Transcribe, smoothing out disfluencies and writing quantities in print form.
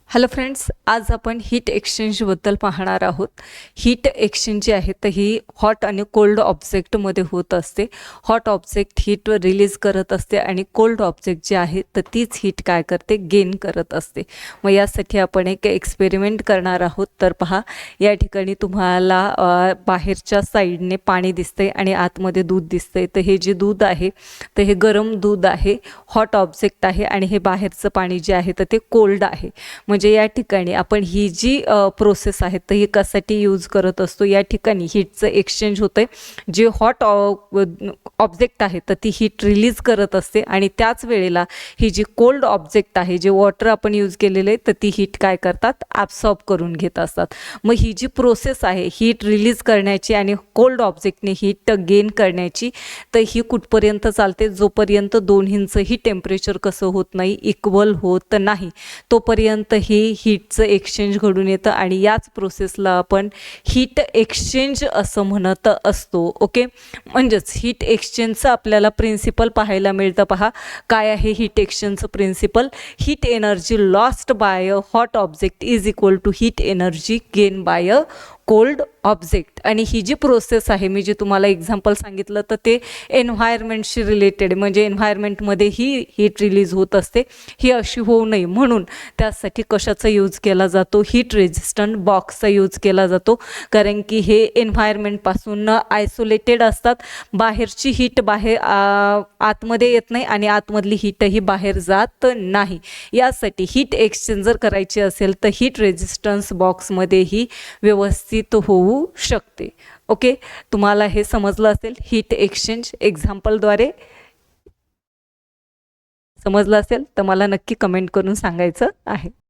Hello friends, आज आपण heat एक्सचेंजबद्दल पाहणार आहोत. हीट एक्सचेंज जी आहे तर ही हॉट आणि कोल्ड ऑब्जेक्टमध्ये होत असते. हॉट ऑब्जेक्ट हीट रिलीज करत असते आणि कोल्ड ऑब्जेक्ट जे आहे तर तीच हीट काय करते, गेन करत असते. मग यासाठी आपण एक एक्सपेरिमेंट करणार आहोत. तर पहा, या ठिकाणी तुम्हाला बाहेरच्या साईडने पाणी दिसतंय आणि आतमध्ये दूध दिसतंय. तर हे जे दूध आहे तर हे गरम दूध आहे, हॉट ऑब्जेक्ट आहे, आणि हे बाहेरचं पाणी जे आहे तर ते कोल्ड आहे. म्हणजे या ठिकाणी आपण ही जी प्रोसेस आहे तर ही कशासाठी यूज करत असतो. या ठिकाणी हीटचं एक्सचेंज होतं आहे. जे हॉट ऑब्जेक्ट आहे तर ती हीट रिलीज करत असते आणि त्याच वेळेला ही जी कोल्ड ऑब्जेक्ट आहे, जे वॉटर आपण यूज केलेलं आहे तर ती हीट काय करतात, ॲब्सॉर्ब करून घेत असतात. मग ही जी प्रोसेस आहे हीट रिलीज करण्याची आणि कोल्ड ऑब्जेक्टने हीट गेन करण्याची, तर ही कुठपर्यंत चालते, जोपर्यंत दोन्हींचंही टेम्परेचर कसं होत नाही, इक्वल होत नाही, तोपर्यंत ही हीटचं एक्सचेंज घडून येतं आणि याच प्रोसेसला आपण हीट एक्सचेंज असं म्हणत असतो. ओके, म्हणजेच हीट एक्सचेंजचं आपल्याला प्रिन्सिपल पाहायला मिळतं. पहा, काय आहे हीट एक्सचेंजचं प्रिन्सिपल. Heat energy lost by a hot object is equal to heat energy gain by a cold object. आणि ही जी प्रोसेस आहे, मी जे तुम्हाला एक्झाम्पल सांगितलं तर ते एन्व्हायरमेंटशी रिलेटेड, म्हणजे एन्व्हायरमेंटमध्ये ही हीट रिलीज होत असते. ही अशी होऊ नये म्हणून त्यासाठी कशाचा यूज केला जातो, हीट रेजिस्टंट बॉक्सचा यूज केला जातो. कारण की हे एन्व्हायरमेंटपासून आयसोलेटेड असतात. बाहेरची हीट आतमध्ये येत नाही आणि आतमधली हीटही बाहेर जात नाही. यासाठी हीट एक्सचेंजर करायची असेल तर हीट रेजिस्टन्स बॉक्समध्ये ही व्यवस्थित होऊ शकते. ओके, तुम्हाला हे समजलं असेल. हीट एक्सचेंज एक्झाम्पलद्वारे समजलं असेल तर मला नक्की कमेंट करून सांगायचं आहे.